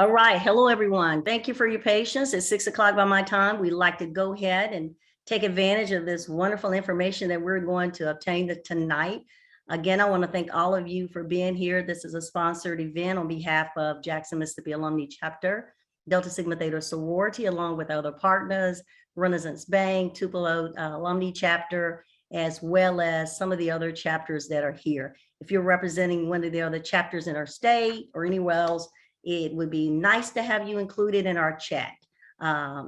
All right. Hello, everyone. Thank you for your patience. It's 6 o'clock by my time. We'd like to go ahead and take advantage of this wonderful information that we're going to obtain tonight. Again, I want to thank all of you for being here. This is a sponsored event on behalf of Jackson, Mississippi Alumni Chapter, Delta Sigma Theta Sorority, along with other partners, Renaissance Bank, Tupelo Alumni Chapter, as well as some of the other chapters that are here. If you're representing one of the other chapters in our state or anywhere else, it would be nice to have you included in our chat. I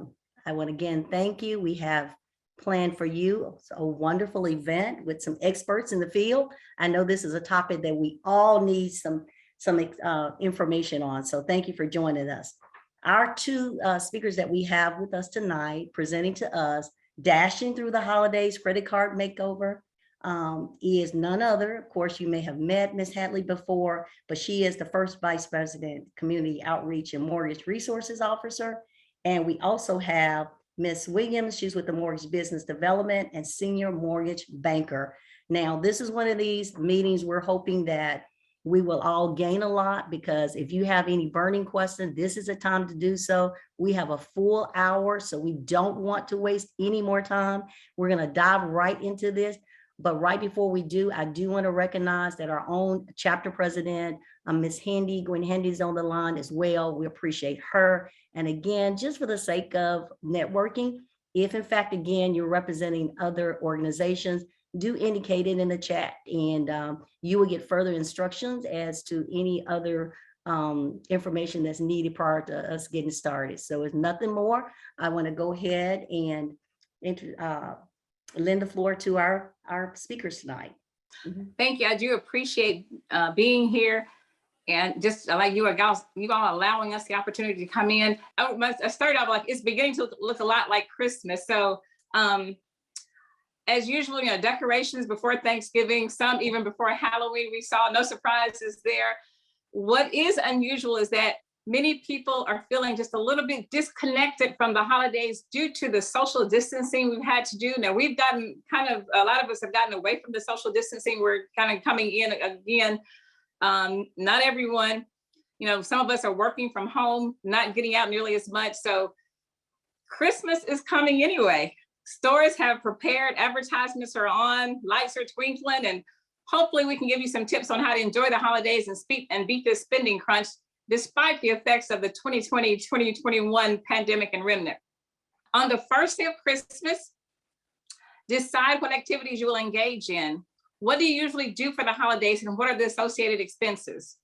want to again thank you. We have planned for you a wonderful event with some experts in the field. I know this is a topic that we all need some information on. So thank you for joining us. Our two speakers that we have with us tonight, presenting to us, Dashing Through the Holidays Credit Card Makeover, is none other. Of course, you may have met Ms. Hadley before, but she is the first Vice President, Community Outreach and Mortgage Resources Officer. And we also have Ms. Williams. She's with the Mortgage Business Development and Senior Mortgage Banker. Now, this is one of these meetings we're hoping that we will all gain a lot, because if you have any burning questions, this is a time to do so. We have a full hour, so we don't want to waste any more time. We're going to dive right into this. But right before we do, I do want to recognize that our own chapter president, Ms. Handy, Gwen Handy, is on the line as well. We appreciate her. And again, just for the sake of networking, if in fact, again, you're representing other organizations, do indicate it in the chat, and you will get further instructions as to any other information that's needed prior to us getting started. So it's nothing more. I want to go ahead and lend the floor to our speakers tonight. Thank you. I do appreciate being here, and just like you all allowing us the opportunity to come in. I started off like it's beginning to look a lot like Christmas. So as usual, decorations before Thanksgiving, some even before Halloween, we saw no surprises there. What is unusual is that many people are feeling just a little bit disconnected from the holidays due to the social distancing we've had to do. Now, we've gotten a lot of us have gotten away from the social distancing. We're kind of coming in again. Not everyone, some of us are working from home, not getting out nearly as much. So Christmas is coming anyway. Stores have prepared, advertisements are on, lights are twinkling, and hopefully we can give you some tips on how to enjoy the holidays and beat this spending crunch, despite the effects of the 2020-2021 pandemic and remnant. On the first day of Christmas, decide what activities you will engage in. What do you usually do for the holidays, and what are the associated expenses?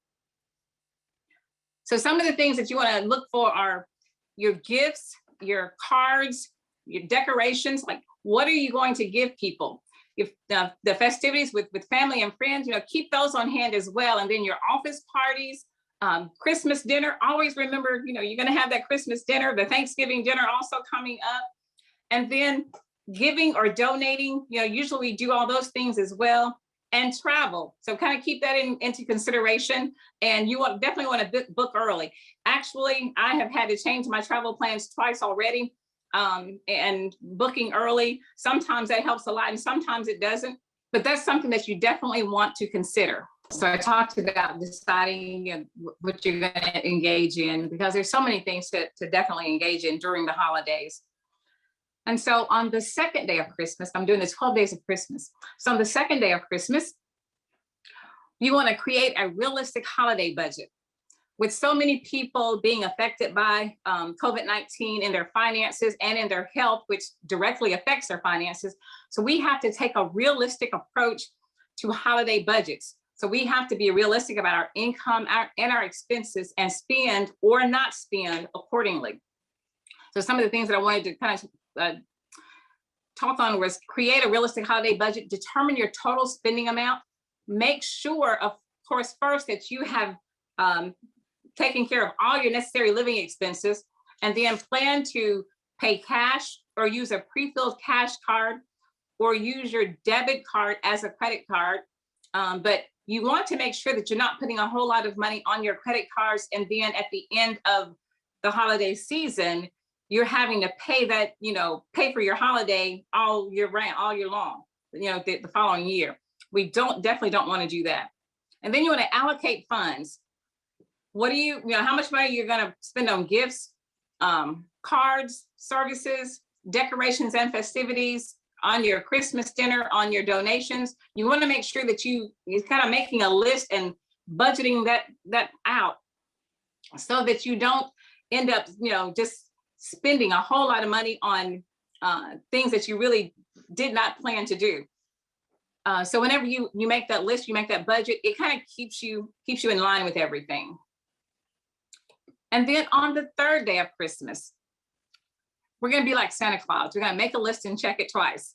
So some of the things that you want to look for are your gifts, your cards, your decorations. Like, what are you going to give people? If the festivities with family and friends, keep those on hand as well. And then your office parties, Christmas dinner, always remember, you're going to have that Christmas dinner, the Thanksgiving dinner also coming up. And then giving or donating, usually we do all those things as well. And travel. So kind of keep that into consideration. And you definitely want to book early. Actually, I have had to change my travel plans twice already. And booking early, sometimes that helps a lot and sometimes it doesn't. But that's something that you definitely want to consider. So I talked about deciding what you're going to engage in, because there's so many things to definitely engage in during the holidays. And so on the second day of Christmas, I'm doing the 12 days of Christmas. So on the second day of Christmas, you want to create a realistic holiday budget. With so many people being affected by COVID-19 in their finances and in their health, which directly affects their finances. So we have to take a realistic approach to holiday budgets. So we have to be realistic about our income and our expenses, and spend or not spend accordingly. So some of the things that I wanted to kind of talk on was create a realistic holiday budget, determine your total spending amount, make sure, of course, first that you have taken care of all your necessary living expenses, and then plan to pay cash or use a pre-filled cash card or use your debit card as a credit card. But you want to make sure that you're not putting a whole lot of money on your credit cards, and then at the end of the holiday season, you're having to pay that, pay for your holiday all year round, all year long, the following year. We definitely don't want to do that. And then you want to allocate funds. what do you know, how much money you're gonna spend on gifts, cards, services, decorations and festivities, on your Christmas dinner, on your donations. You want to make sure that you're kind of making a list and budgeting that out so that you don't end up, just spending a whole lot of money on things that you really did not plan to do. So whenever you make that list, you make that budget, it kind of keeps you in line with everything. And then on the third day of Christmas, we're going to be like Santa Claus. We're going to make a list and check it twice.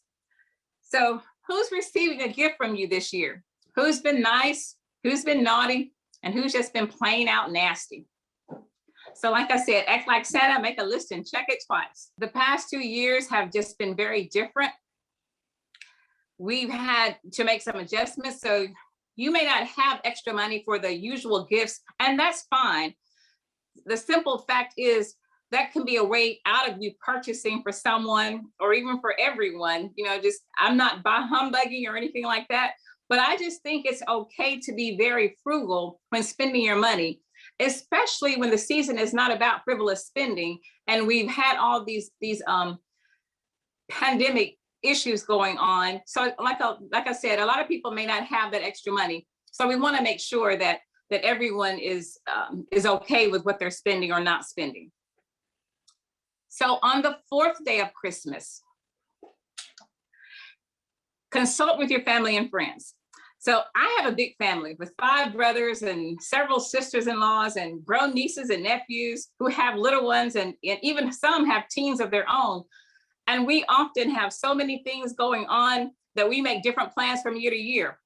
So who's receiving a gift from you this year? Who's been nice? Who's been naughty? And who's just been plain out nasty? So like I said, act like Santa, make a list and check it twice. The past 2 years have just been very different. We've had to make some adjustments. So you may not have extra money for the usual gifts, and that's fine. The simple fact is that can be a way out of you purchasing for someone or even for everyone. I'm not humbugging or anything like that, but I just think it's okay to be very frugal when spending your money, especially when the season is not about frivolous spending. And we've had all these pandemic issues going on. So like I said, a lot of people may not have that extra money. So we want to make sure that everyone is okay with what they're spending or not spending. So on the fourth day of Christmas, consult with your family and friends. So I have a big family with 5 brothers and several sisters-in-laws and grown nieces and nephews who have little ones, and even some have teens of their own. And we often have so many things going on that we make different plans from year to year.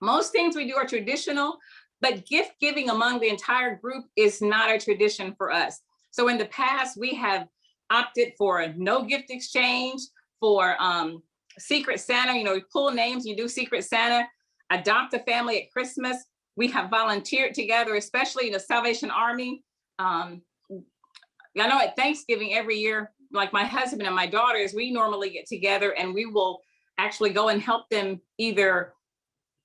Most things we do are traditional, but gift giving among the entire group is not a tradition for us. So in the past, we have opted for no gift exchange, for Secret Santa. We pull names, you do Secret Santa, adopt a family at Christmas. We have volunteered together, especially in the Salvation Army. I know at Thanksgiving every year, like my husband and my daughters, we normally get together and we will actually go and help them either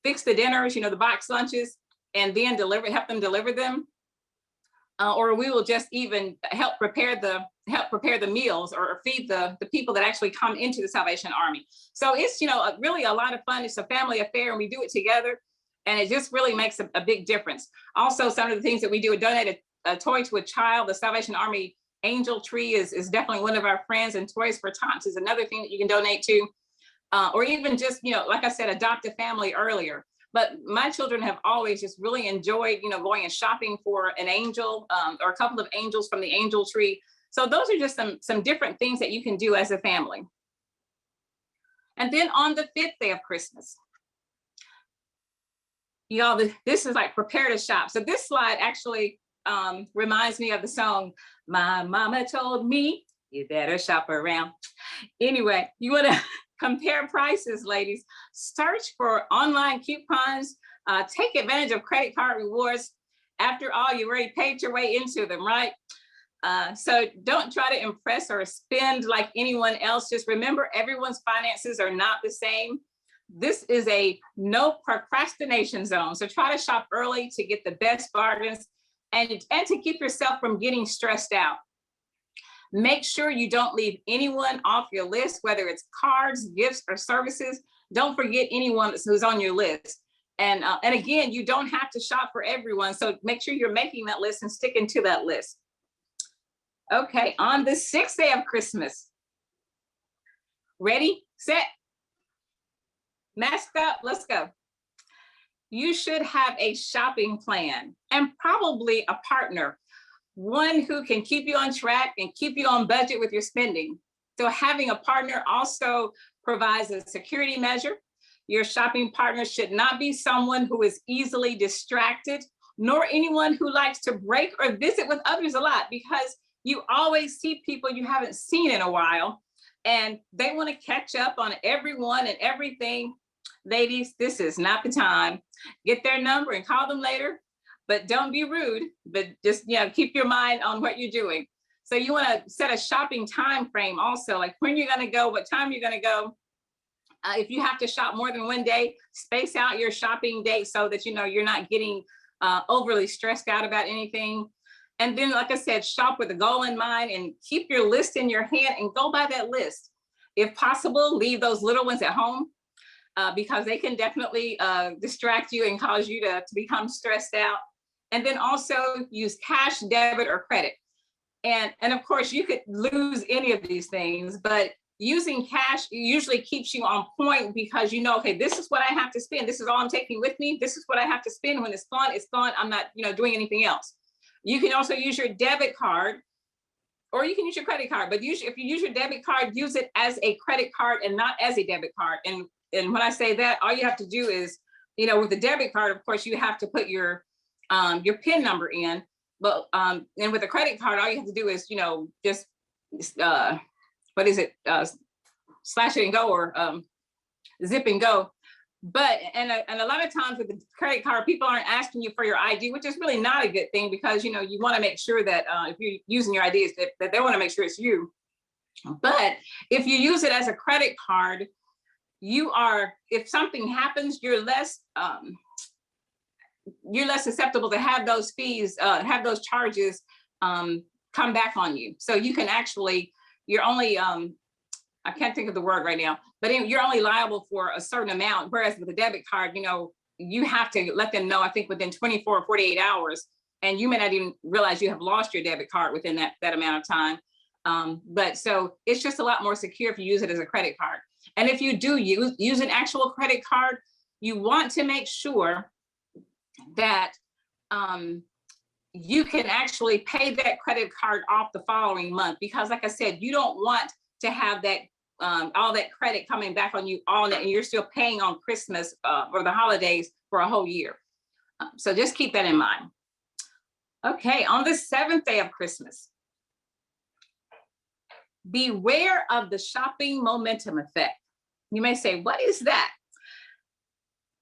fix the dinners, the box lunches, and then help them deliver them. Or we will just even help prepare the meals or feed the people that actually come into the Salvation Army. So it's, really a lot of fun. It's a family affair and we do it together, and it just really makes a big difference. Also, some of the things that we do, donate a toy to a child. The Salvation Army Angel Tree is definitely one of our friends, and Toys for Tots is another thing that you can donate to. Or even just, like I said, adopt a family earlier. But my children have always just really enjoyed, going and shopping for an angel or a couple of angels from the Angel Tree. So those are just some different things that you can do as a family. And then on the 5th day of Christmas, y'all, this is like prepare to shop. So this slide actually reminds me of the song, My Mama Told Me You Better Shop Around. Anyway, you want to compare prices, ladies. Search for online coupons. Take advantage of credit card rewards. After all, you already paid your way into them, right? So don't try to impress or spend like anyone else. Just remember, everyone's finances are not the same. This is a no procrastination zone. So try to shop early to get the best bargains and to keep yourself from getting stressed out. Make sure you don't leave anyone off your list, whether it's cards, gifts, or services. Don't forget anyone who's on your list. And again, you don't have to shop for everyone. So make sure you're making that list and sticking to that list. Okay, on the 6th day of Christmas. Ready, set, mask up, let's go. You should have a shopping plan and probably a partner, one who can keep you on track and keep you on budget with your spending. So having a partner also provides a security measure. Your shopping partner should not be someone who is easily distracted, nor anyone who likes to break or visit with others a lot, because you always see people you haven't seen in a while and they want to catch up on everyone and everything. Ladies, this is not the time. Get their number and call them later. But don't be rude, but just keep your mind on what you're doing. So you want to set a shopping time frame also, like when you're going to go, what time you're going to go. If you have to shop more than one day, space out your shopping date so that you're not getting overly stressed out about anything. And then, like I said, shop with a goal in mind and keep your list in your hand and go by that list. If possible, leave those little ones at home because they can definitely distract you and cause you to become stressed out. And then also use cash, debit, or credit. And of course, you could lose any of these things, but using cash usually keeps you on point because you know, okay, this is what I have to spend. This is all I'm taking with me. This is what I have to spend. When it's gone, it's gone. I'm not, doing anything else. You can also use your debit card, or you can use your credit card. But usually, if you use your debit card, use it as a credit card and not as a debit card. And when I say that, all you have to do is, with the debit card, of course, you have to put your PIN number in. But and with a credit card, all you have to do is, just what is it? Slash it and go, or zip and go. But and a lot of times with the credit card, people aren't asking you for your ID, which is really not a good thing because you want to make sure that if you're using your IDs that they want to make sure it's you. But if you use it as a credit card, if something happens, you're less susceptible to have those fees, have those charges come back on you. So you can actually, you're only, I can't think of the word right now, but you're only liable for a certain amount. Whereas with a debit card, you have to let them know, I think within 24 or 48 hours, and you may not even realize you have lost your debit card within that amount of time. But so it's just a lot more secure if you use it as a credit card. And if you do use an actual credit card, you want to make sure that you can actually pay that credit card off the following month, because like I said, you don't want to have that all that credit coming back on you all that, and you're still paying on Christmas or the holidays for a whole year. So just keep that in mind. Okay, on the 7th day of Christmas, beware of the shopping momentum effect. You may say, what is that?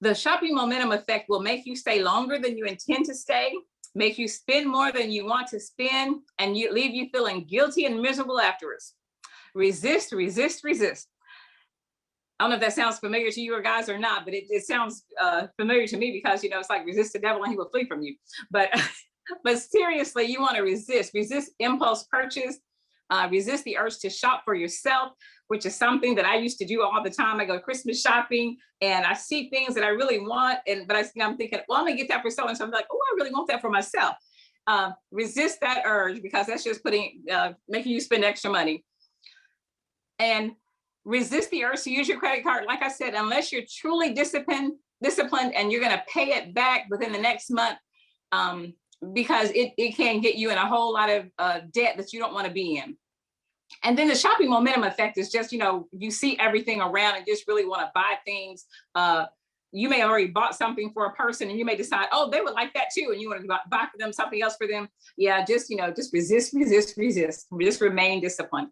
The shopping momentum effect will make you stay longer than you intend to stay, make you spend more than you want to spend, and leave you feeling guilty and miserable afterwards. Resist, resist, resist. I don't know if that sounds familiar to you guys or not, but it sounds familiar to me because, it's like resist the devil and he will flee from you. But, but seriously, you want to resist impulse purchase, resist the urge to shop for yourself, which is something that I used to do all the time. I go Christmas shopping and I see things that I really want, but I'm thinking, well, I'm gonna get that for so-and-so. I'm like, oh, I really want that for myself. Resist that urge because that's just making you spend extra money. And resist the urge to use your credit card. Like I said, unless you're truly disciplined and you're gonna pay it back within the next month, because it can get you in a whole lot of debt that you don't want to be in. And then the shopping momentum effect is just, you see everything around and just really want to buy things. You may have already bought something for a person and you may decide, oh, they would like that too. And you want to buy for them something else for them. Yeah, just resist, resist, resist. Just remain disciplined.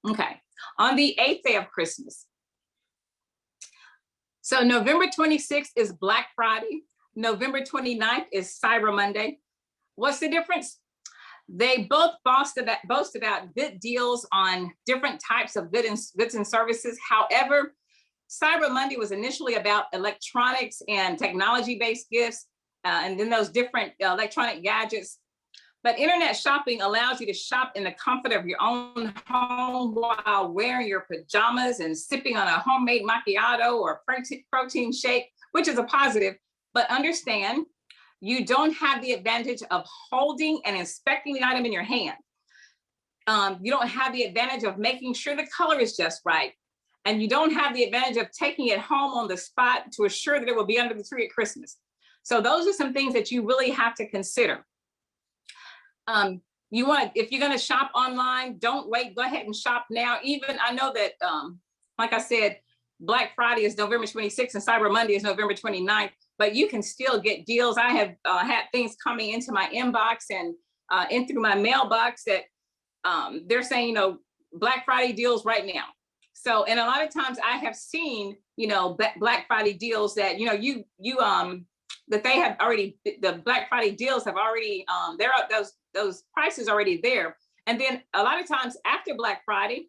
Okay, on the 8th day of Christmas. So November 26th is Black Friday. November 29th is Cyber Monday. What's the difference? They both boast about good deals on different types of goods and services. However, Cyber Monday was initially about electronics and technology-based gifts, and then those different electronic gadgets. But internet shopping allows you to shop in the comfort of your own home while wearing your pajamas and sipping on a homemade macchiato or protein shake, which is a positive. But understand, you don't have the advantage of holding and inspecting the item in your hand. You don't have the advantage of making sure the color is just right. And you don't have the advantage of taking it home on the spot to assure that it will be under the tree at Christmas. So those are some things that you really have to consider. If you're gonna shop online, don't wait, go ahead and shop now. Even I know that, like I said, Black Friday is November 26th and Cyber Monday is November 29th. But you can still get deals. I have had things coming into my inbox and in through my mailbox that they're saying, Black Friday deals right now. So, and a lot of times I have seen, Black Friday deals that, that they have already, the Black Friday deals have already, they're up, those prices already there. And then a lot of times after Black Friday,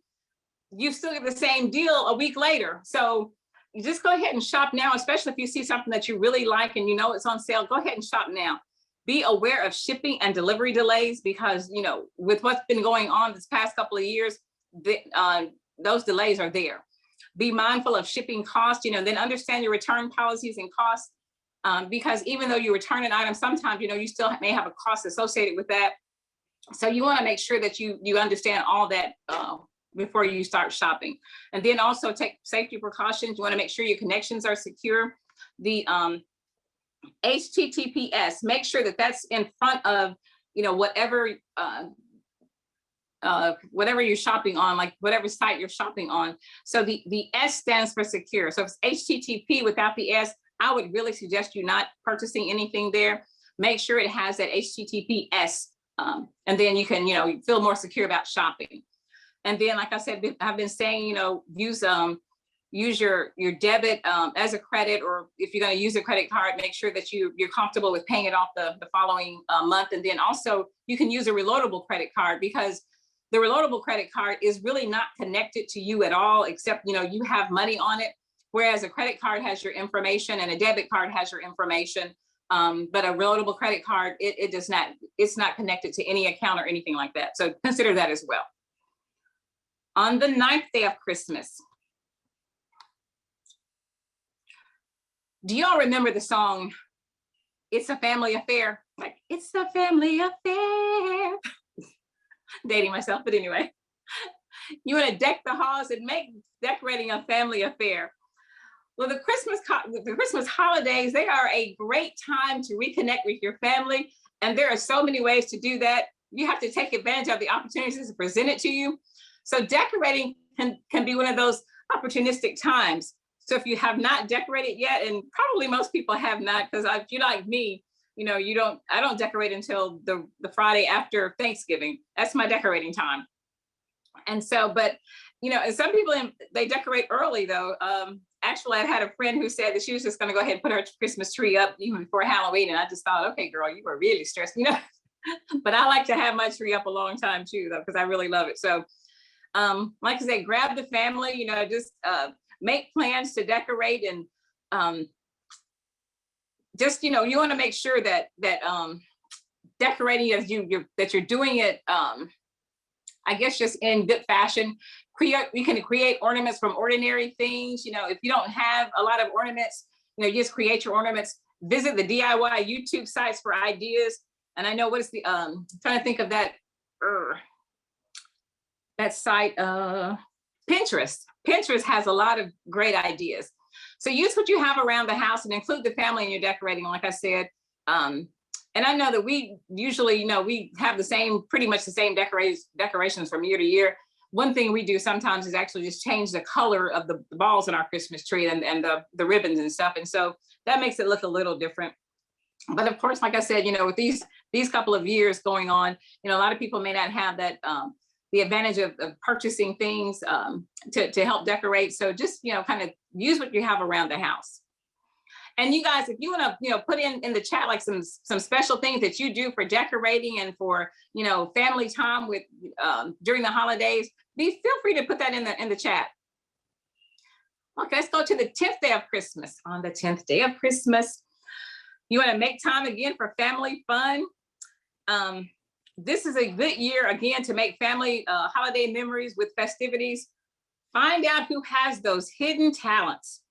you still get the same deal a week later. So you just go ahead and shop now, especially if you see something that you really like and it's on sale, go ahead and shop now. Be aware of shipping and delivery delays because, with what's been going on this past couple of years, those delays are there. Be mindful of shipping costs, then understand your return policies and costs. Because even though you return an item, sometimes, you still may have a cost associated with that. So you want to make sure that you understand all that before you start shopping. And then also take safety precautions. You want to make sure your connections are secure. The HTTPS, make sure that that's in front of, whatever you're shopping on, like whatever site you're shopping on. So the S stands for secure. So if it's HTTP without the S, I would really suggest you not purchasing anything there. Make sure it has that HTTPS, and then you can, feel more secure about shopping. And then, like I said, I've been saying, use your debit as a credit, or if you're going to use a credit card, make sure that you're comfortable with paying it off the following month. And then also you can use a reloadable credit card, because the reloadable credit card is really not connected to you at all, except, you have money on it. Whereas a credit card has your information and a debit card has your information. But a reloadable credit card, it does not, it's not connected to any account or anything like that. So consider that as well. On the 9th day of Christmas, do y'all remember the song, It's a Family Affair? Like, it's a family affair. Dating myself, but anyway. You want to deck the halls and make decorating a family affair. Well, the Christmas holidays, they are a great time to reconnect with your family. And there are so many ways to do that. You have to take advantage of the opportunities presented to you. So decorating can be one of those opportunistic times. So if you have not decorated yet, and probably most people have not, because if you're like me, I don't decorate until the Friday after Thanksgiving. That's my decorating time. And so, but, and some people, they decorate early though. Actually, I had a friend who said that she was just going to go ahead and put her Christmas tree up even before Halloween. And I just thought, okay, girl, you were really stressed, but I like to have my tree up a long time too, though, because I really love it. So, like I said, grab the family, just make plans to decorate, and just, you want to make sure that decorating as that you're doing it, I guess, just in good fashion. You can create ornaments from ordinary things. If you don't have a lot of ornaments, just create your ornaments. Visit the DIY YouTube sites for ideas. And I know what is the trying to think of that site, Pinterest. Pinterest has a lot of great ideas. So use what you have around the house and include the family in your decorating, like I said. And I know that we usually, we have pretty much the same decorations from year to year. One thing we do sometimes is actually just change the color of the balls in our Christmas tree and the ribbons and stuff. And so that makes it look a little different. But of course, like I said, with these couple of years going on, a lot of people may not have that, the advantage of purchasing things to help decorate. So just, kind of use what you have around the house. And you guys, if you want to, put in the chat, like some special things that you do for decorating and for, family time with during the holidays, feel free to put that in the chat. Okay, let's go to the 10th day of Christmas. On the 10th day of Christmas, you want to make time again for family fun. This is a good year again to make family holiday memories with festivities. Find out who has those hidden talents.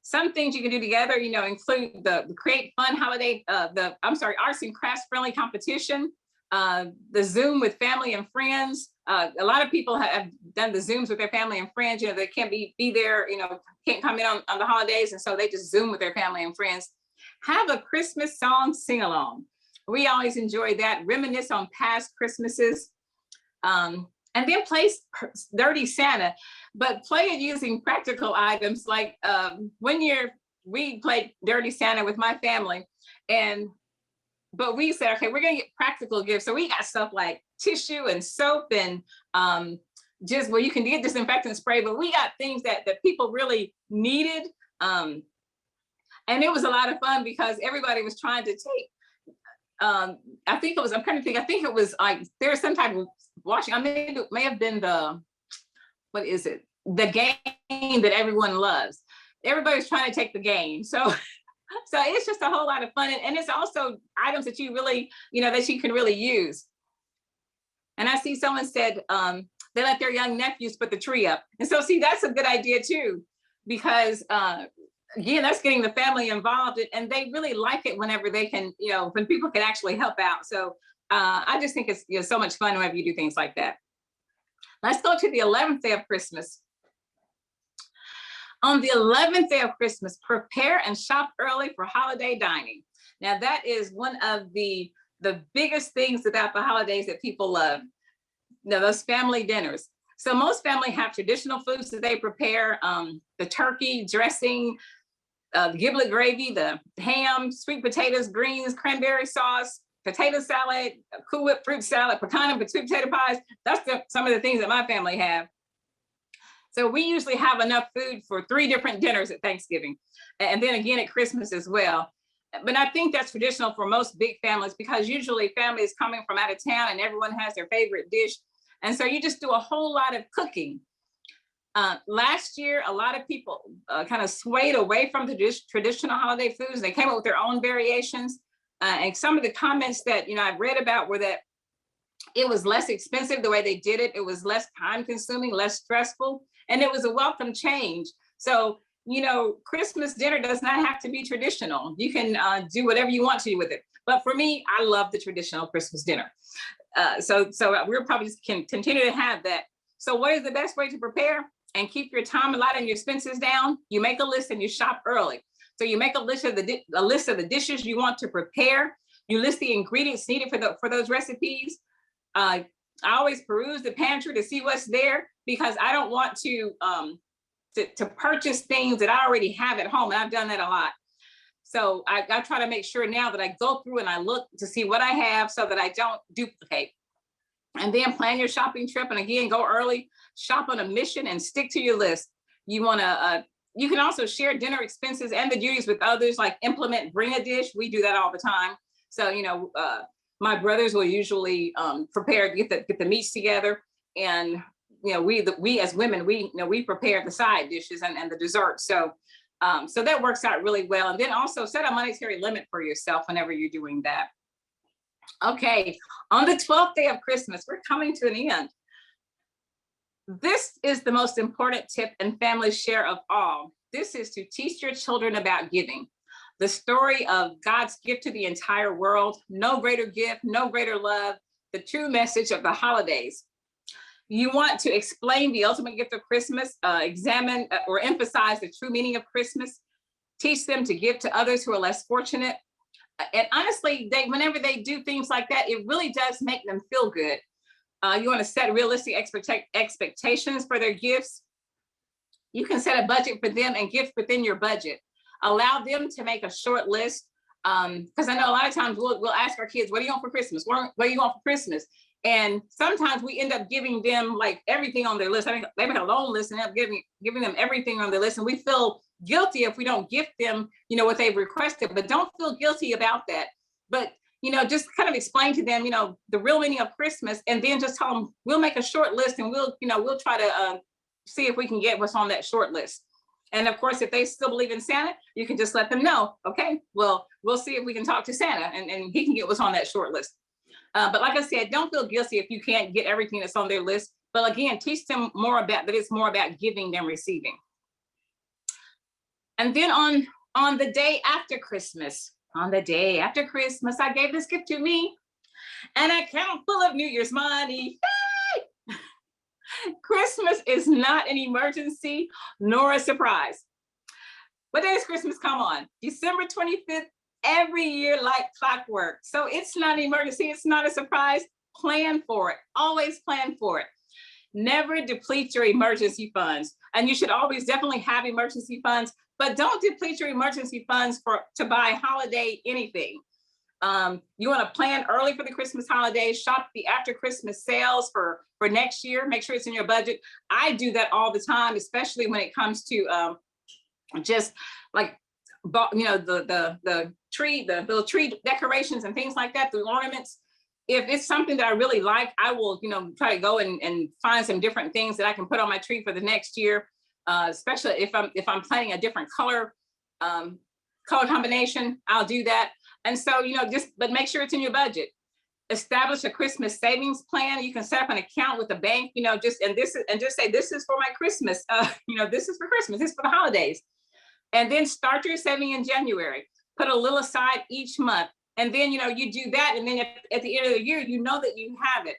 Some things you can do together, include the Create Fun Holiday, Arts and Crafts Friendly Competition, the Zoom with family and friends. A lot of people have done the Zooms with their family and friends, they can't be there, can't come in on the holidays. And so they just Zoom with their family and friends. Have a Christmas song sing-along. We always enjoy that. Reminisce on past Christmases. And then play Dirty Santa, but play it using practical items. Like one year we played Dirty Santa with my family, but we said, okay, we're gonna get practical gifts. So we got stuff like tissue and soap and you can get disinfectant spray, but we got things that people really needed. And it was a lot of fun because everybody was trying to take, I think it was like, there was some type of washing. It may have been the game that everyone loves. Everybody's trying to take the game. So So it's just a whole lot of fun. And it's also items that you really, that you can really use. And I see someone said they let their young nephews put the tree up. And so see, that's a good idea too, because again, that's getting the family involved, and they really like it whenever they can, when people can actually help out. So I just think it's so much fun whenever you do things like that. Let's go to the 11th day of Christmas. On the 11th day of Christmas, prepare and shop early for holiday dining. Now that is one of the biggest things about the holidays that people love. Those family dinners. So most family have traditional foods that they prepare, the turkey, dressing, the giblet gravy, the ham, sweet potatoes, greens, cranberry sauce, potato salad, Cool Whip fruit salad, pecan and sweet potato pies. That's some of the things that my family have. So we usually have enough food for 3 different dinners at Thanksgiving, and then again at Christmas as well. But I think that's traditional for most big families, because usually family is coming from out of town and everyone has their favorite dish. And so you just do a whole lot of cooking. Last year, a lot of people kind of swayed away from the traditional holiday foods. They came up with their own variations. And some of the comments that I've read about were that it was less expensive the way they did it. It was less time consuming, less stressful, and it was a welcome change. So, Christmas dinner does not have to be traditional. You can do whatever you want to with it. But for me, I love the traditional Christmas dinner. So we're probably just can continue to have that. So what is the best way to prepare and keep your time allotted and your expenses down? You make a list and you shop early. So you make a list of the dishes you want to prepare. You list the ingredients needed for those recipes. I always peruse the pantry to see what's there, because I don't want to purchase things that I already have at home, and I've done that a lot. So I try to make sure now that I go through and I look to see what I have so that I don't duplicate. And then plan your shopping trip, and again, go early, shop on a mission, and stick to your list. You can also share dinner expenses and the duties with others, like bring a dish. We do that all the time. So, my brothers will usually prepare, get the meats together, and we as women, we prepare the side dishes and the desserts. So that works out really well. And then also set a monetary limit for yourself whenever you're doing that. Okay, on the 12th day of Christmas, we're coming to an end. This is the most important tip and family share of all. This is to teach your children about giving. The story of God's gift to the entire world, no greater gift, no greater love, the true message of the holidays. You want to explain the ultimate gift of Christmas, examine or emphasize the true meaning of Christmas, teach them to give to others who are less fortunate. And honestly, whenever they do things like that, it really does make them feel good. You want to set realistic expectations for their gifts. You can set a budget for them and gift within your budget. Allow them to make a short list. Because I know a lot of times we'll ask our kids, what do you want for Christmas? What do you want for Christmas? And sometimes we end up giving them like everything on their list. I mean, they make a long list and end up giving them everything on their list. And we feel guilty if we don't gift them, what they've requested, but don't feel guilty about that. But, just kind of explain to them, the real meaning of Christmas, and then just tell them, we'll make a short list and we'll try to see if we can get what's on that short list. And of course, if they still believe in Santa, you can just let them know, okay, well, we'll see if we can talk to Santa and he can get what's on that short list. But like I said, don't feel guilty if you can't get everything that's on their list. But again, teach them that it's more about giving than receiving. And then on the day after Christmas, I gave this gift to me and account full of New Year's money. Yay! Christmas is not an emergency nor a surprise. What day does Christmas come on? December 25th, every year like clockwork. So it's not an emergency, it's not a surprise. Plan for it, always plan for it. Never deplete your emergency funds. And you should always definitely have emergency funds, but don't deplete your emergency funds to buy holiday anything. You want to plan early for the Christmas holidays, shop the after Christmas sales for next year, make sure it's in your budget. I do that all the time, especially when it comes to just like, the tree, the little tree decorations and things like that, the ornaments. If it's something that I really like, I will, try to go and find some different things that I can put on my tree for the next year. Especially if I'm planning a different color color combination, I'll do that. And so, but make sure it's in your budget. Establish a Christmas savings plan. You can set up an account with the bank, just say, this is for my Christmas. This is for Christmas, this is for the holidays. And then start your saving in January. Put a little aside each month. And then, you do that. And then at the end of the year, you know that you have it.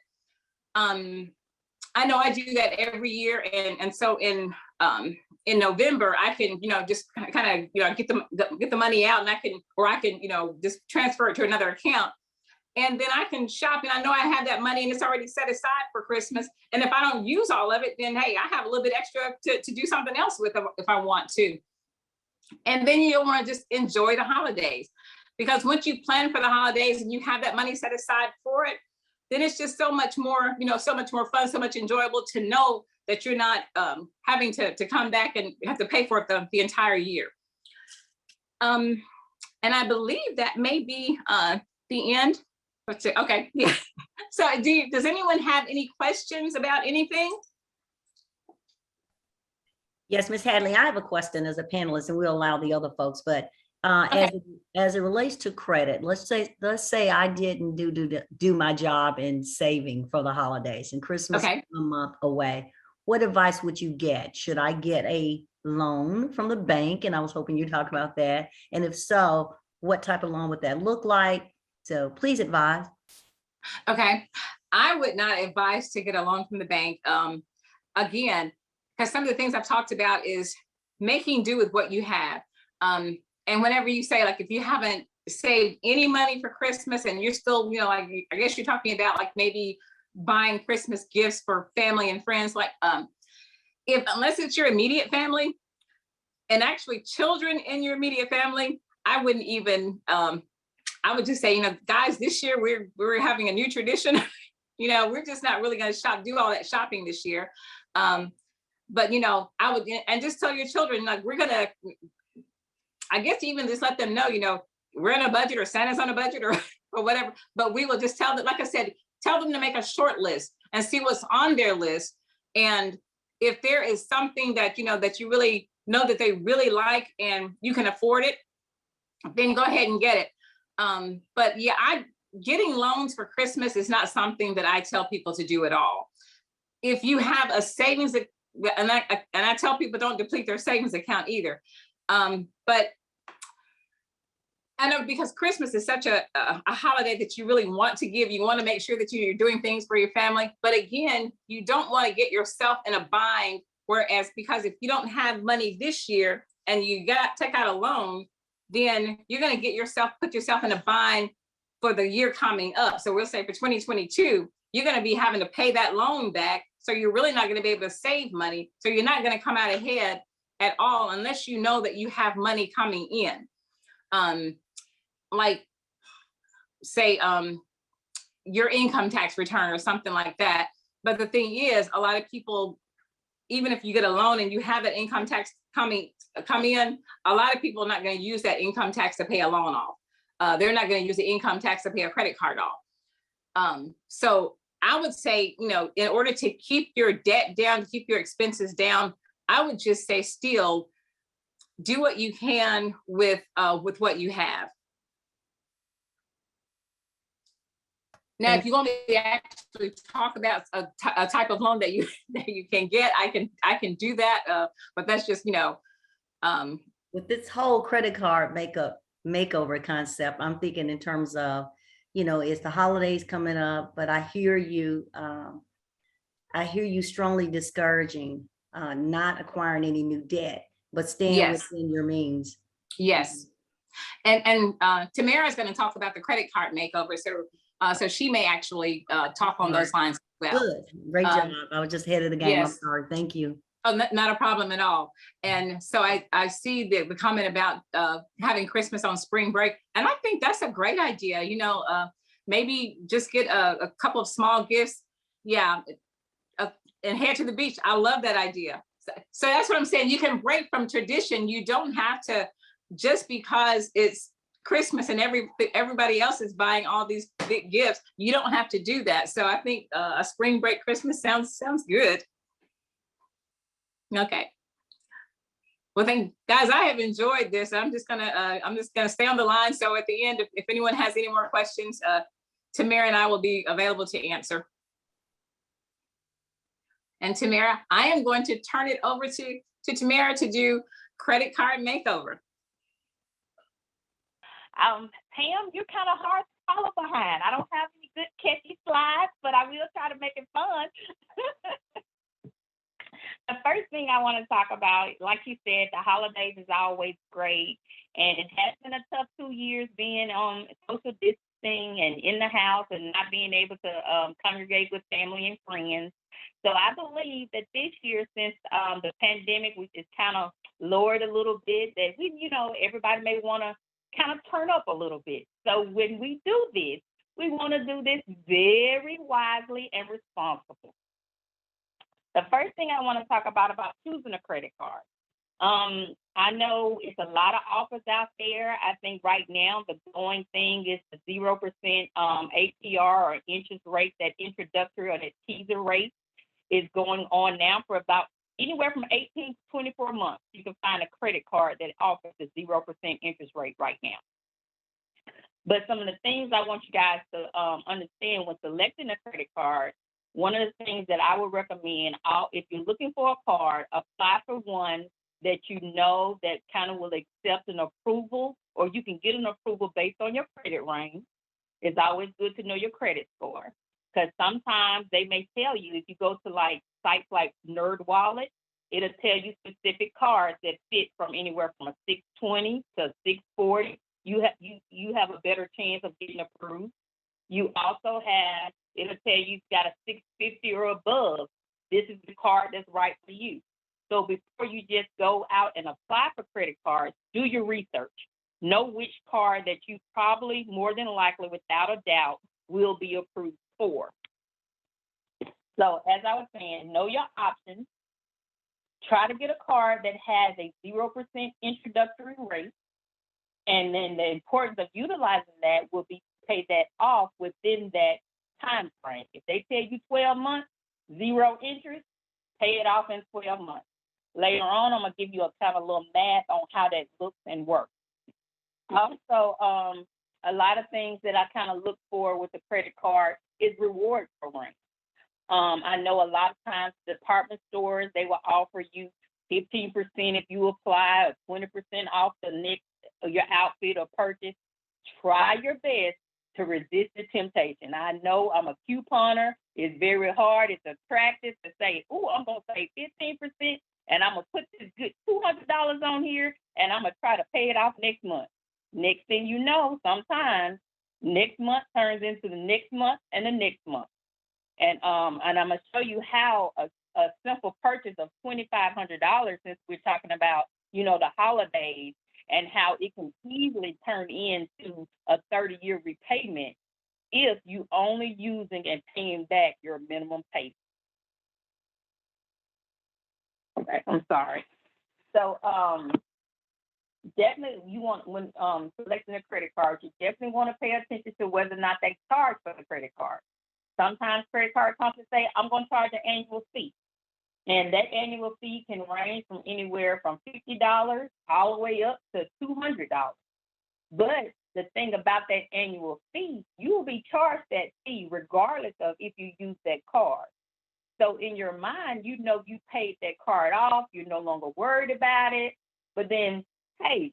I know I do that every year. And so in November, I can, just kind of, get the money out, and I can, just transfer it to another account. And then I can shop, and I know I have that money and it's already set aside for Christmas. And if I don't use all of it, then hey, I have a little bit extra to do something else with if I want to. And then you'll want to just enjoy the holidays, because once you plan for the holidays and you have that money set aside for it, then it's just so much more, so much more fun, so much enjoyable to know that you're not having to come back and have to pay for it the entire year. And I believe that may be the end. Let's see. Okay. Yeah. So does anyone have any questions about anything? Yes, Ms. Hadley, I have a question as a panelist, and we'll allow the other folks, but Okay. as it relates to credit, let's say I didn't do my job in saving for the holidays, and Christmas Okay. is a month away. What advice would you get? Should I get a loan from the bank? And I was hoping you'd talk about that. And if so, what type of loan would that look like? So please advise. Okay. I would not advise to get a loan from the bank. Again, because some of the things I've talked about is making do with what you have. And whenever you say, like, if you haven't saved any money for Christmas and you're still, like, I guess you're talking about like maybe buying Christmas gifts for family and friends, like, unless it's your immediate family, and actually children in your immediate family, I wouldn't even, I would just say, guys, this year we're having a new tradition. We're just not really going to do all that shopping this year. But I would, and just tell your children, like, we're gonna, I guess even just let them know, we're on a budget, or Santa's on a budget, or whatever. But we will just tell them, like I said, tell them to make a short list and see what's on their list. And if there is something that that you really know that they really like and you can afford it, then go ahead and get it. But yeah, getting loans for Christmas is not something that I tell people to do at all. If you have a savings, and I tell people don't deplete their savings account either. But I know, because Christmas is such a holiday that you really want to give. You want to make sure that you're doing things for your family. But again, you don't want to get yourself in a bind. Whereas, because if you don't have money this year and you take out a loan, then you're going to put yourself in a bind for the year coming up. So we'll say for 2022, you're going to be having to pay that loan back. So you're really not going to be able to save money. So you're not going to come out ahead at all unless you know that you have money coming in. Like, say, your income tax return or something like that. But the thing is, a lot of people, even if you get a loan and you have that income tax come in, a lot of people are not going to use that income tax to pay a loan off. They're not going to use the income tax to pay a credit card off. So I would say, in order to keep your debt down, to keep your expenses down, I would just say still do what you can with what you have. Now, if you want me to actually talk about a type of loan that you can get, I can do that. But that's just, With this whole credit card makeover concept, I'm thinking in terms of, it's the holidays coming up, but I hear you strongly discouraging not acquiring any new debt, but staying Yes. within your means. Yes. And Tamara is going to talk about the credit card makeover. So she may actually talk on those lines as well. Good. Great job. I was just ahead of the game. Yes. I'm sorry. Thank you. Oh, not a problem at all. And so I see the comment about having Christmas on spring break. And I think that's a great idea. Maybe just get a couple of small gifts. Yeah. And head to the beach. I love that idea. So that's what I'm saying. You can break from tradition. You don't have to, just because it's Christmas and everybody else is buying all these big gifts, you don't have to do that. So I think a spring break Christmas sounds good. Okay. Well, guys, I have enjoyed this. I'm just gonna stay on the line. So at the end, if anyone has any more questions, Tamara and I will be available to answer. And Tamara, I am going to turn it over to Tamara to do credit card makeover. Pam, you're kind of hard to follow behind. I don't have any good catchy slides, but I will try to make it fun. The first thing I want to talk about, like you said, the holidays is always great. And it has been a tough 2 years being on social distancing and in the house and not being able to congregate with family and friends. So I believe that this year, since the pandemic, we just kind of lowered a little bit, that everybody may want to kind of turn up a little bit. So when we do this, we want to do this very wisely and responsible. The first thing I want to talk about choosing a credit card. I know it's a lot of offers out there. I think right now the going thing is the 0% APR or interest rate, that introductory or that teaser rate is going on now for about anywhere from 18 to 24 months. You can find a credit card that offers the 0% interest rate right now. But some of the things I want you guys to understand when selecting a credit card, one of the things that I would recommend, if you're looking for a card, apply for one that you know that kind of will accept an approval, or you can get an approval based on your credit range. It's always good to know your credit score, because sometimes they may tell you, if you go to sites like NerdWallet, it'll tell you specific cards that fit from anywhere from a 620 to 640. You have a better chance of getting approved. You also it'll tell you you've got a 650 or above. This is the card that's right for you. So before you just go out and apply for credit cards, do your research. Know which card that you probably, more than likely, without a doubt, will be approved for. So as I was saying, know your options. Try to get a card that has a 0% introductory rate. And then the importance of utilizing that will be to pay that off within that time frame. If they tell you 12 months, 0 interest, pay it off in 12 months. Later on, I'm going to give you a kind of little math on how that looks and works. Also, a lot of things that I kind of look for with the credit card is reward programs. I know a lot of times department stores, they will offer you 15% if you apply, or 20% off the next your outfit or purchase. Try your best to resist the temptation. I know I'm a couponer. It's very hard. It's attractive to say, oh, I'm going to pay 15% and I'm going to put this good $200 on here and I'm going to try to pay it off next month. Next thing you know, sometimes next month turns into the next month and the next month. And I'm going to show you how a simple purchase of $2,500, since we're talking about, the holidays, and how it can easily turn into a 30-year repayment if you only using and paying back your minimum payment. Okay, I'm sorry. So definitely you want, when selecting a credit card, you definitely want to pay attention to whether or not they charge for the credit card. Sometimes credit card companies say, I'm going to charge an annual fee. And that annual fee can range from anywhere from $50 all the way up to $200. But the thing about that annual fee, you will be charged that fee regardless of if you use that card. So in your mind, you paid that card off, you're no longer worried about it. But then, hey,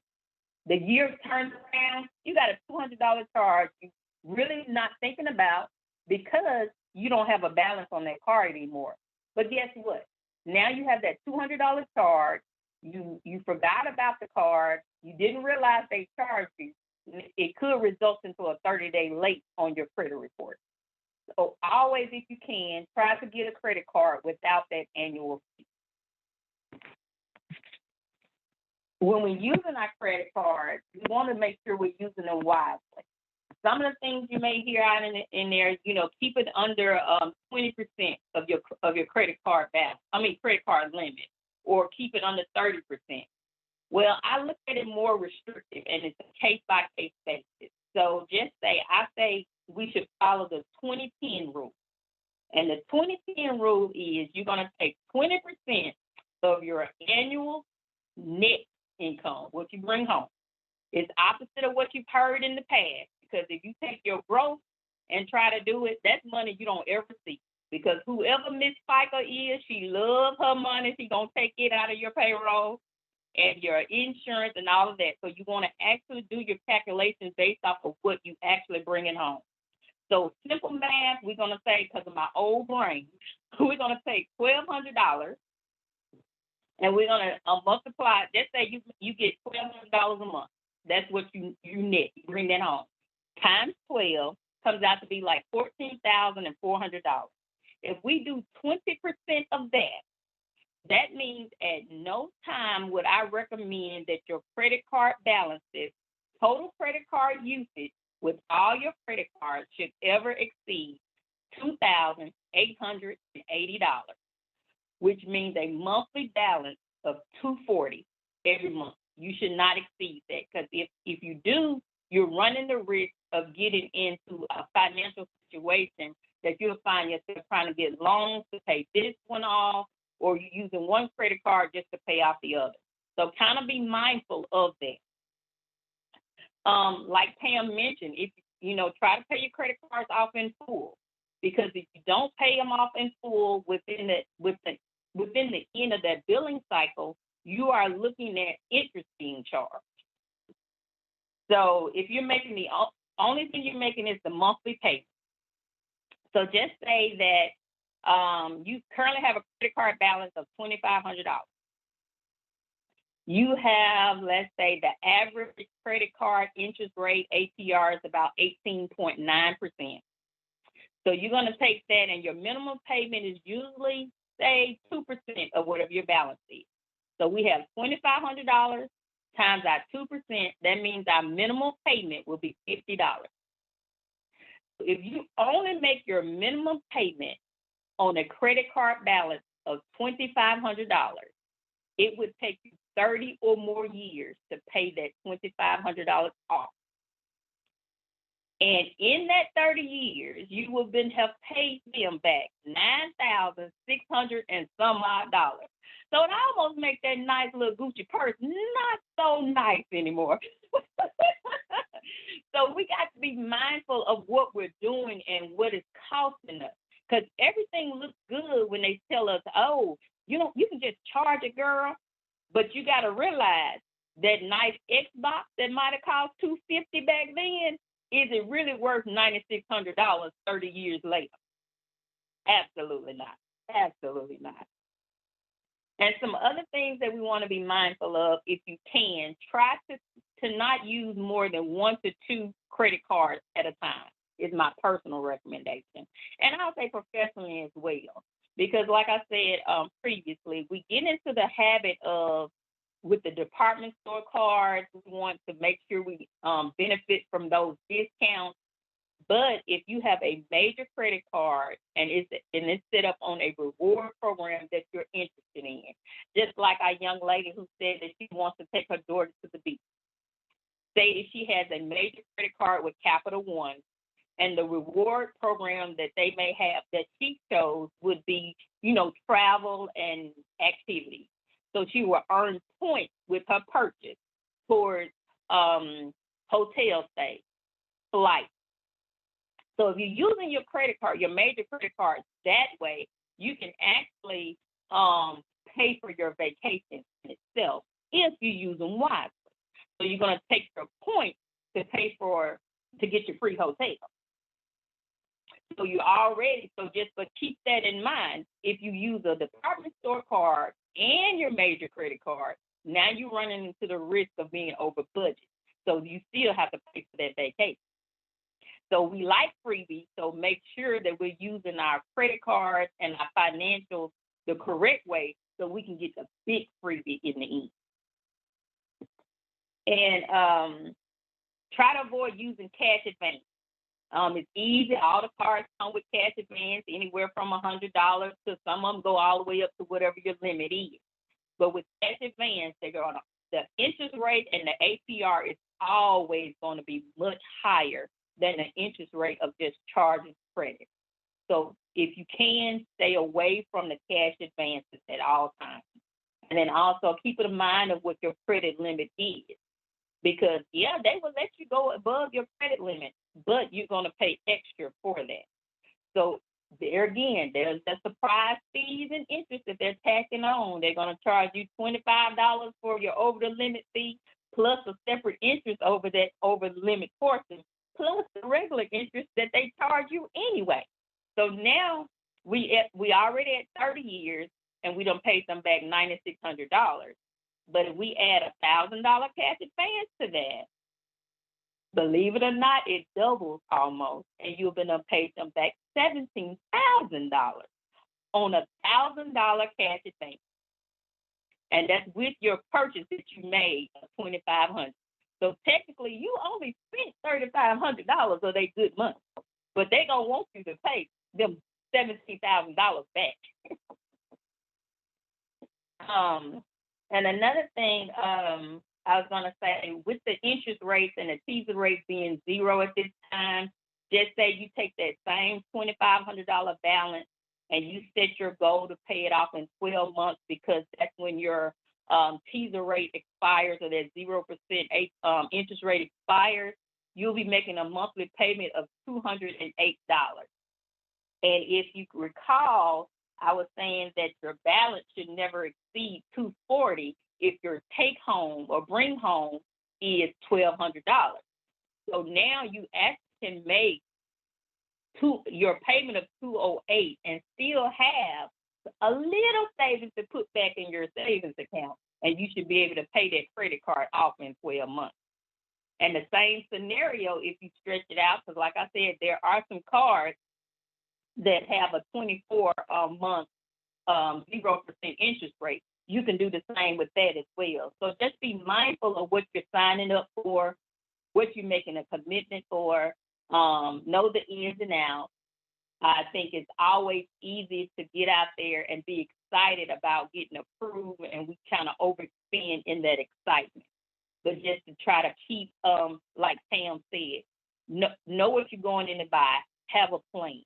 the year turns around, you got a $200 charge you really not thinking about because you don't have a balance on that card anymore. But guess what? Now you have that $200 charge. You forgot about the card. You didn't realize they charged you. It could result into a 30-day late on your credit report. So always, if you can, try to get a credit card without that annual fee. When we're using our credit cards, we want to make sure we're using them wisely. Some of the things you may hear out in there, keep it under 20% of your credit card credit card limit, or keep it under 30%. Well, I look at it more restrictive, and it's a case-by-case basis. So I say we should follow the 20-10 rule. And the 20-10 rule is you're going to take 20% of your annual net income, what you bring home. It's opposite of what you've heard in the past, because if you take your gross and try to do it, that's money you don't ever see. Because whoever Miss FICA is, she loves her money. She's going to take it out of your payroll and your insurance and all of that. So you want to actually do your calculations based off of what you actually bringing home. So simple math, we're going to say, because of my old brain, we're going to take $1,200 and we're going to multiply. Let's say you get $1,200 a month. That's what you net, you bring that home. Times 12 comes out to be like $14,400. If we do 20% of that, that means at no time would I recommend that your credit card balances, total credit card usage with all your credit cards should ever exceed $2,880, which means a monthly balance of $240 every month. You should not exceed that, because if you do, you're running the risk of getting into a financial situation that you'll find yourself trying to get loans to pay this one off, or you're using one credit card just to pay off the other. So kind of be mindful of that. Like Pam mentioned, if try to pay your credit cards off in full, because if you don't pay them off in full within the end of that billing cycle, you are looking at interest being charged. So if you're making the only thing you're making is the monthly payment. So just say that you currently have a credit card balance of $2,500. You have, let's say, the average credit card interest rate, APR, is about 18.9%. So you're going to take that, and your minimum payment is usually, say, 2% of whatever your balance is. So we have $2,500 times our 2%. That means our minimum payment will be $50. If you only make your minimum payment on a credit card balance of $2,500, it would take you 30 or more years to pay that $2,500 off. And in that 30 years, you will then have paid them back $9,600 and some odd dollars. So it almost makes that nice little Gucci purse not so nice anymore. So we got to be mindful of what we're doing and what it's costing us. Because everything looks good when they tell us, oh, you can just charge it, girl. But you got to realize that nice Xbox that might have cost $250 back then, is it really worth $9,600 30 years later? Absolutely not. Absolutely not. And some other things that we want to be mindful of, if you can, try to not use more than 1 to 2 credit cards at a time, is my personal recommendation. And I'll say professionally as well, because like I said previously, we get into the habit of, with the department store cards, we want to make sure we benefit from those discounts. But if you have a major credit card and it's set up on a reward program that you're interested in, just like our young lady who said that she wants to take her daughter to the beach. Say if she has a major credit card with Capital One, and the reward program that they may have that she chose would be, travel and activities. So she will earn points with her purchase towards hotel stays, flights. So if you're using your credit card, your major credit cards that way, you can actually pay for your vacation itself if you use them wisely. So you're going to take your points to pay to get your free hotel. So but keep that in mind. If you use a department store card and your major credit card, now you're running into the risk of being over budget. So you still have to pay for that vacation. So we like freebies, so make sure that we're using our credit cards and our financials the correct way so we can get the big freebie in the end. And try to avoid using cash advance. It's easy. All the cards come with cash advance, anywhere from $100 to some of them go all the way up to whatever your limit is. But with cash advance, the interest rate and the APR is always going to be much higher than the interest rate of just charging credit. So if you can, stay away from the cash advances at all times. And then also keep in mind of what your credit limit is. Because yeah, they will let you go above your credit limit, but you're gonna pay extra for that. So there again, there's the surprise fees and interest that they're tacking on. They're gonna charge you $25 for your over the limit fee, plus a separate interest over the limit portion, plus the regular interest that they charge you anyway. So now we already at 30 years and we don't pay them back $9,600. But if we add $1,000 cash advance to that, believe it or not, it doubles almost, and you'll be able to pay them back $17,000 on $1,000 cash advance. And that's with your purchase that you made of $2,500. So technically, you only spent $3,500 of their good money, but they gonna want you to pay them $17,000 back. And another thing I was gonna say, with the interest rates and the teaser rates being 0 at this time, just say you take that same $2,500 balance and you set your goal to pay it off in 12 months, because that's when your teaser rate expires, or that 0% interest rate expires. You'll be making a monthly payment of $208. And if you recall, I was saying that your balance should never exceed $240 if your take home or bring home is $1,200. So now you actually can make your payment of $208 and still have a little savings to put back in your savings account, and you should be able to pay that credit card off in 12 months. And the same scenario if you stretch it out, because like I said, there are some cards that have a 24-month 0% interest rate. You can do the same with that as well. So just be mindful of what you're signing up for, what you're making a commitment for. Know the ins and outs. I think it's always easy to get out there and be excited about getting approved, and we kind of overspend in that excitement. But just to try to keep, like Pam said, know what you're going in to buy, have a plan.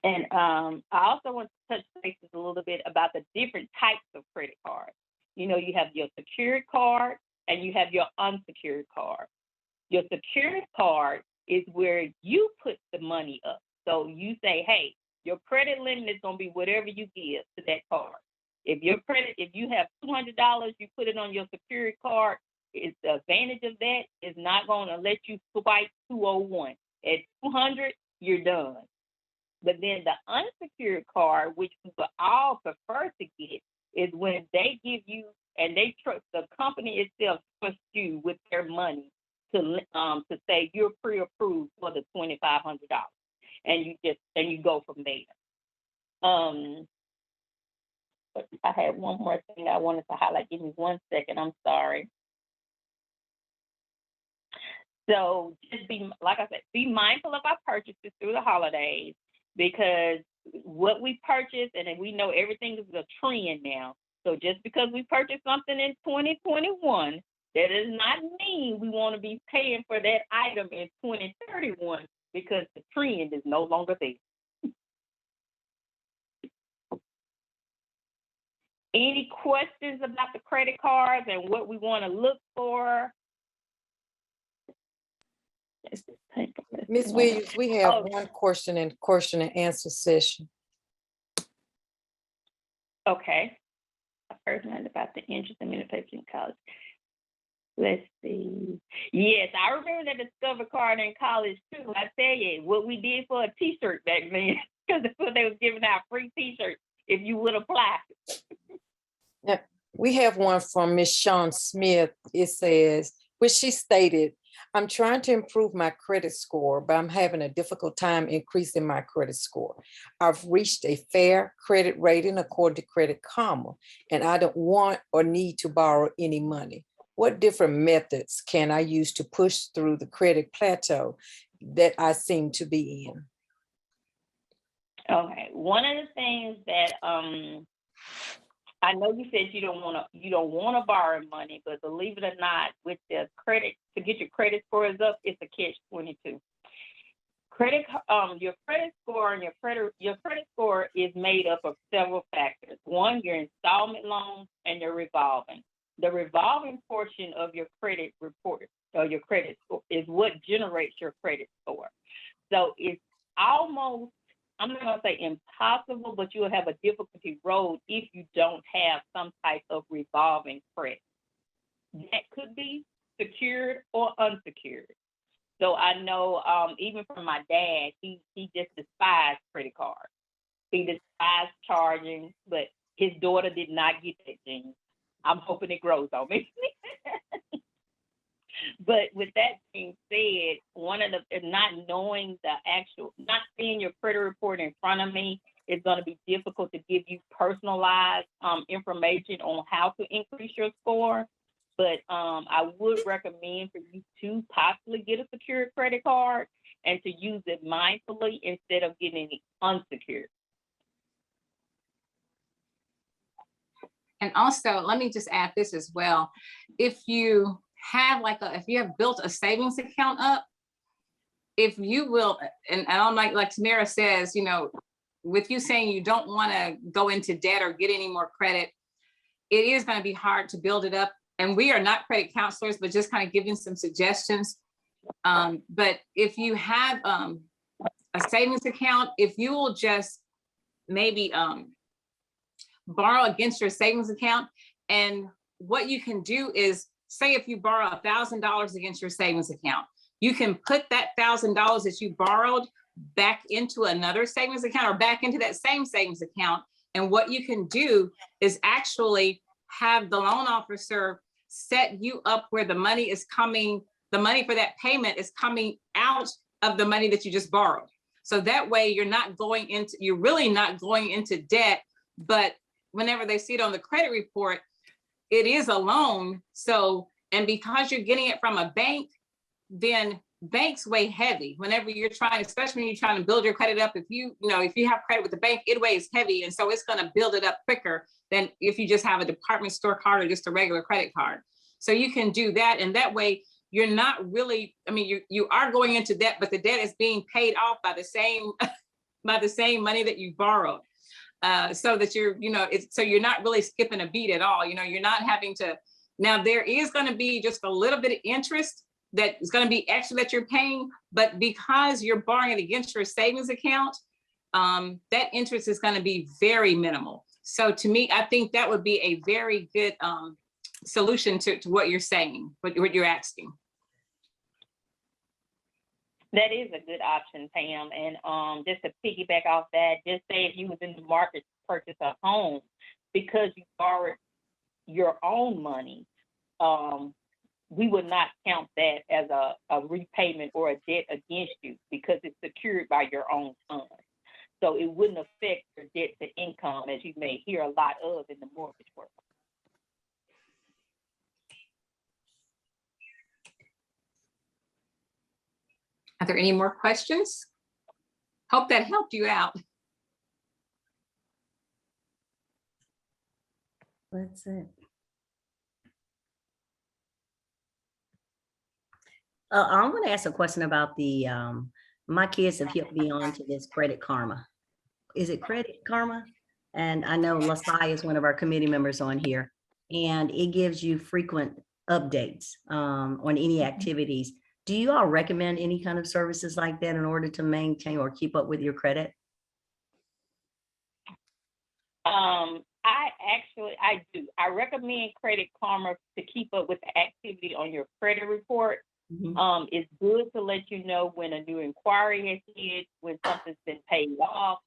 And I also want to touch bases a little bit about the different types of credit cards. You know, you have your secured card and you have your unsecured card. Your secured card is where you put the money up. So you say, hey, your credit limit is going to be whatever you give to that card. If you have $200, you put it on your secured card. It's the advantage of that is not going to let you swipe 201. At 200, you're done. But then the unsecured card, which we would all prefer to get, is when they give you, and they trust, the company itself trusts you with their money to say you're pre-approved for the $2,500, and you go from there. But I had one more thing I wanted to highlight. Give me 1 second. I'm sorry. So just like I said, be mindful of our purchases through the holidays, because what we purchase, and we know everything is a trend now. So just because we purchased something in 2021, that does not mean we want to be paying for that item in 2031, because the trend is no longer there. Any questions about the credit cards and what we want to look for? Ms. Williams, we have one question and answer session. Okay. I heard nothing about the interest in manufacturing in college. Let's see. Yes, I remember the Discover card in college too. I tell you, what we did for a T-shirt back then, because they was giving out free T-shirts if you would apply. Yeah, we have one from Ms. Shawn Smith. It says, which she stated, I'm trying to improve my credit score, but I'm having a difficult time increasing my credit score. I've reached a fair credit rating according to Credit Karma, and I don't want or need to borrow any money. What different methods can I use to push through the credit plateau that I seem to be in? Okay, one of the things that I know you said you don't want to borrow money, but believe it or not, with the credit, to get your credit scores up, it's a catch-22. Your credit score and your credit score is made up of several factors. One, your installment loans and your revolving. The revolving portion of your credit report or your credit score is what generates your credit score. So it's almost, I'm not gonna say impossible, but you'll have a difficulty road if you don't have some type of revolving credit. That could be secured or unsecured. So I know even from my dad, he just despised credit cards. He despised charging, but his daughter did not get that gene. I'm hoping it grows on me. But with that being said, one of the not knowing the actual, not seeing your credit report in front of me is going to be difficult to give you personalized information on how to increase your score. But I would recommend for you to possibly get a secured credit card and to use it mindfully instead of getting it unsecured. And also, let me just add this as well. If you have if you have built a savings account up, if you will, and I'm like Tamara says, you know, with you saying you don't want to go into debt or get any more credit, it is going to be hard to build it up. And we are not credit counselors, but just kind of giving some suggestions. But if you have a savings account, if you will just maybe borrow against your savings account, and what you can do is, say if you borrow $1,000 against your savings account, you can put that $1,000 that you borrowed back into another savings account or back into that same savings account. And what you can do is actually have the loan officer set you up where the money is coming, the money for that payment is coming out of the money that you just borrowed. So that way you're really not going into debt, but whenever they see it on the credit report, it is a loan. So, and because you're getting it from a bank, then banks weigh heavy whenever you're trying, especially when you're trying to build your credit up. If you have credit with the bank, it weighs heavy. And so it's going to build it up quicker than if you just have a department store card or just a regular credit card. So you can do that. And that way you're not really, you are going into debt, but the debt is being paid off by the same, money that you borrowed. So that so you're not really skipping a beat at all. You're not having to, now there is going to be just a little bit of interest that is going to be extra that you're paying, but because you're borrowing it against your savings account, that interest is going to be very minimal. So to me, I think that would be a very good solution to what you're saying, what you're asking. That is a good option, Pam. And just to piggyback off that, just say if you was in the market to purchase a home, because you borrowed your own money, we would not count that as a repayment or a debt against you because it's secured by your own funds. So it wouldn't affect your debt to income, as you may hear a lot of in the mortgage world. Are there any more questions? Hope that helped you out. That's it. I'm going to ask a question about the, my kids have helped me on to this Credit Karma. Is it Credit Karma? And I know Lasai is one of our committee members on here, and it gives you frequent updates on any activities. Do you all recommend any kind of services like that in order to maintain or keep up with your credit? I do. I recommend Credit Karma to keep up with the activity on your credit report. Mm-hmm. It's good to let you know when a new inquiry has hit, when something's been paid off,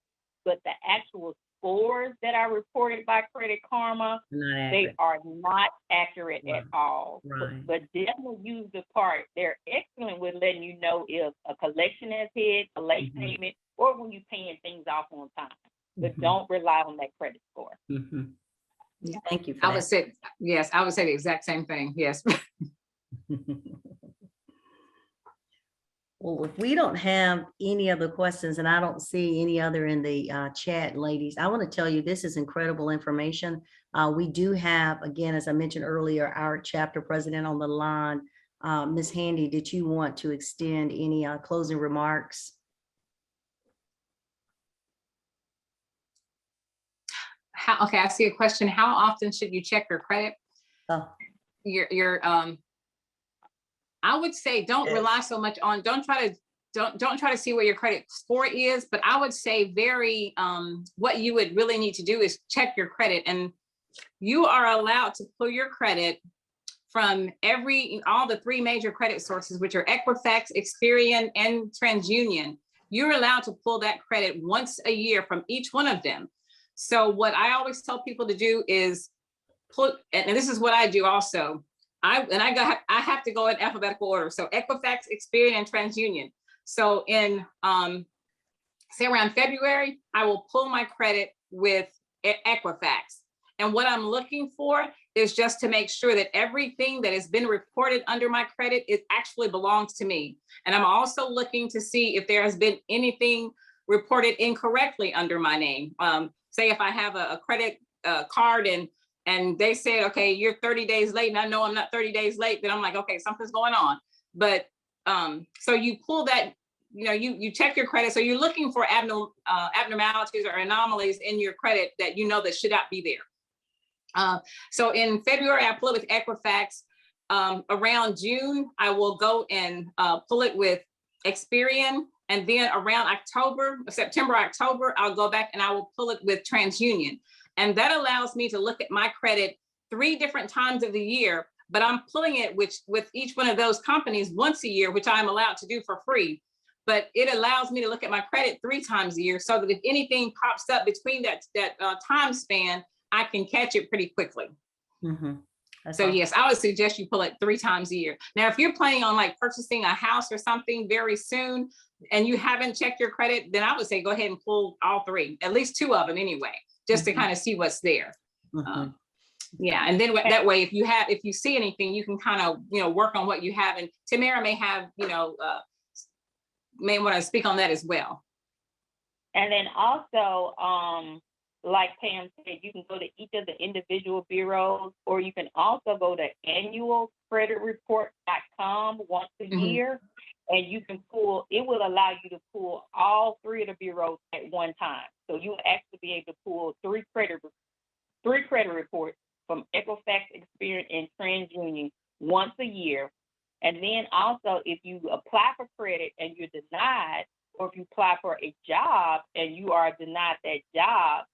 but the actual scores that are reported by Credit Karma, they are not accurate at all. Right. But definitely use the part. They're excellent with letting you know if a collection has hit, a late payment, or when you're paying things off on time. But don't rely on that credit score. Yeah. Thank you for that. I would say the exact same thing. Yes. Well, if we don't have any other questions, and I don't see any other in the chat, ladies, I want to tell you this is incredible information. We do have, again, as I mentioned earlier, our chapter president on the line. Ms. Handy, did you want to extend any closing remarks? Okay, I see a question. How often should you check your credit? Oh, Your I would say don't rely so much on, don't try to see what your credit score is, but I would say what you would really need to do is check your credit, and you are allowed to pull your credit from all the three major credit sources, which are Equifax, Experian, and TransUnion. You're allowed to pull that credit once a year from each one of them. So what I always tell people to do is and this is what I do also. I have to go in alphabetical order. So Equifax, Experian, and TransUnion. So in say around February, I will pull my credit with Equifax. And what I'm looking for is just to make sure that everything that has been reported under my credit, it actually belongs to me. And I'm also looking to see if there has been anything reported incorrectly under my name. Say if I have a credit card and they said, okay, you're 30 days late, and I know I'm not 30 days late, then I'm like, okay, something's going on. But so you pull that, you check your credit. So you're looking for abnormalities or anomalies in your credit that that should not be there. So in February, I pull it with Equifax. Around June, I will go and pull it with Experian. And then around September, October, I'll go back and I will pull it with TransUnion. And that allows me to look at my credit 3 different times of the year, but I'm pulling it with each one of those companies once a year, which I'm allowed to do for free. But it allows me to look at my credit 3 times a year, so that if anything pops up between that time span, I can catch it pretty quickly. mm-hmm. So yes, I would suggest you pull it 3 times a year. Now, if you're planning on like purchasing a house or something very soon and you haven't checked your credit, then I would say go ahead and pull all 3, at least 2 of them anyway, just to kind of see what's there. Yeah, and then that way, if you see anything, you can kind of work on what you have. And Tamara may have may want to speak on that as well. And then also, like Pam said, you can go to each of the individual bureaus, or you can also go to annualcreditreport.com once a year, and you can it will allow you to pull all 3 of the bureaus at one time. So you'll actually be able to pull 3 credit reports from Equifax, Experian, and TransUnion once a year. And then also, if you apply for credit and you're denied, or if you apply for a job and you are denied that job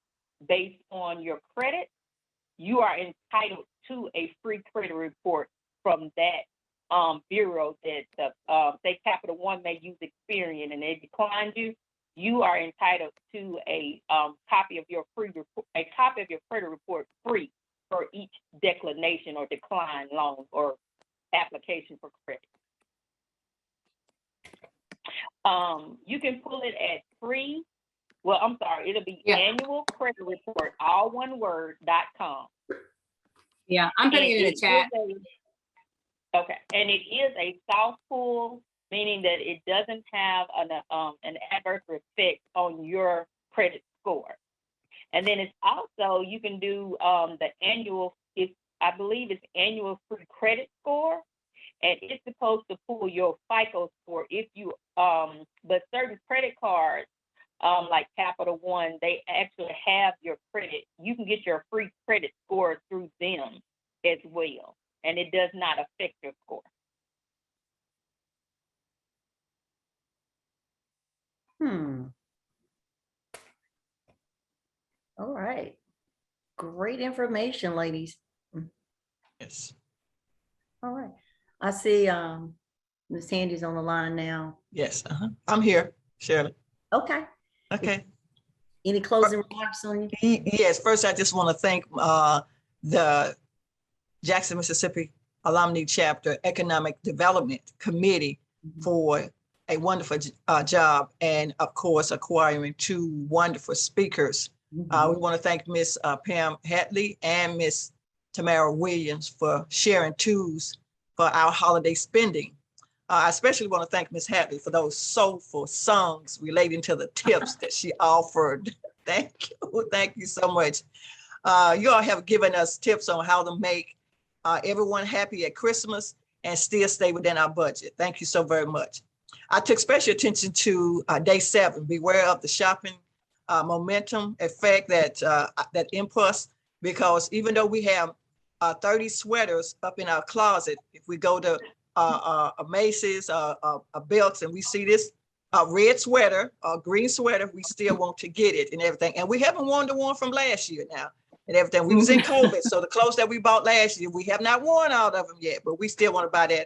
based on your credit, you are entitled to a free credit report from that bureau that say Capital One may use Experian and they declined you. You are entitled to a copy of your credit report free for each declination or decline loan or application for credit. You can pull it at free. Well, I'm sorry, it'll be annual credit report, all one word, .com. Yeah, I'm putting it in the chat. Okay, and it is a soft pull, meaning that it doesn't have an adverse effect on your credit score. And then it's also, you can do the annual, I believe it's annual free credit score, and it's supposed to pull your FICO score if you, but certain credit cards, like Capital One, they actually have your credit. You can get your free credit score through them as well, and it does not affect your score. All right. Great information, ladies. Yes. All right. I see Miss Handy's on the line now. Yes. I'm here, Shirley. Okay. Okay. Any closing remarks on you? Yes. First, I just want to thank the Jackson, Mississippi Alumni Chapter Economic Development Committee for a wonderful job, and of course, acquiring 2 wonderful speakers. We want to thank Miss Pam Hatley and Miss Tamara Williams for sharing tools for our holiday spending. I especially want to thank Miss Hatley for those soulful songs relating to the tips that she offered. Thank you. Thank you so much. You all have given us tips on how to make everyone happy at Christmas and still stay within our budget. Thank you so very much. I took special attention to day 7, beware of the shopping momentum effect, that impulse, because even though we have 30 sweaters up in our closet, if we go to a Macy's, a Belks, and we see this red sweater, green sweater, we still want to get it and everything. And we haven't worn the one from last year now and everything. We was in COVID, so the clothes that we bought last year, we have not worn all of them yet, but we still want to buy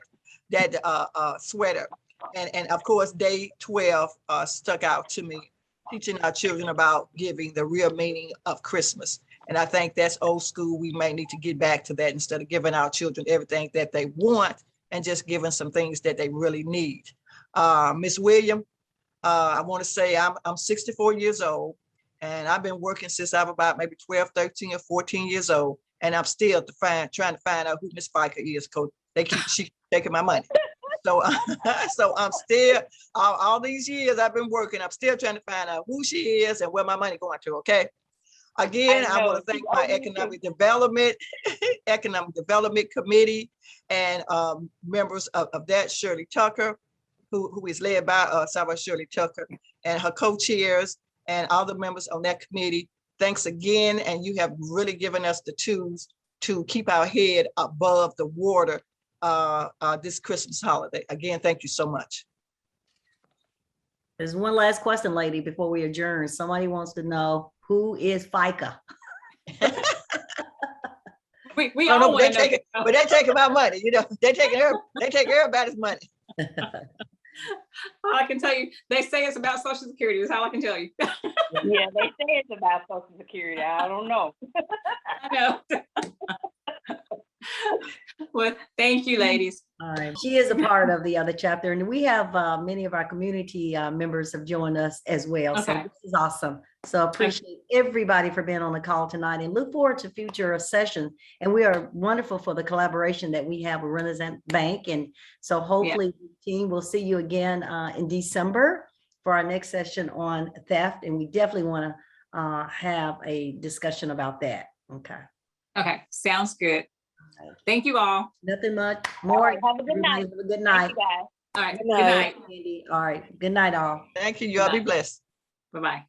that sweater. And of course, day 12 stuck out to me, teaching our children about giving, the real meaning of Christmas. And I think that's old school. We may need to get back to that instead of giving our children everything that they want and just giving some things that they really need. Miss William, I want to say I'm 64 years old, and I've been working since I'm about maybe 12, 13, or 14 years old. And I'm still trying to find out who Miss Fiker is, because she taking my money. So, so I'm still, all these years I've been working, I'm still trying to find out who she is and where my money going to, okay? Again, I want to thank my Economic Development Committee and members of that, Shirley Tucker, who is led by Sarah Shirley Tucker, and her co-chairs and all the members on that committee. Thanks again, and you have really given us the tools to keep our head above the water this Christmas holiday. Again, thank you so much. There's one last question, lady, before we adjourn. Somebody wants to know, who is FICA? We all want to know. But they're taking my money, you know, they take everybody's money. All I can tell you, they say it's about Social Security. That's all I can tell you. Yeah, they say it's about Social Security. I don't know. I know. Well, thank you, ladies. All right. She is a part of the other chapter, and we have many of our community members have joined us as well. So Okay. this is awesome. So appreciate everybody for being on the call tonight, and look forward to future sessions. And we are wonderful for the collaboration that we have with Renaissance Bank. And so hopefully, team, we'll see you again in December for our next session on theft. And we definitely want to have a discussion about that. Okay. Okay, sounds good. Thank you all. Nothing much All more. right, have a good Everybody night. have a good Thank night. you, guys. All right, Good good night. night. Andy. All right. Good night, all. Thank you. You all be blessed. Bye-bye.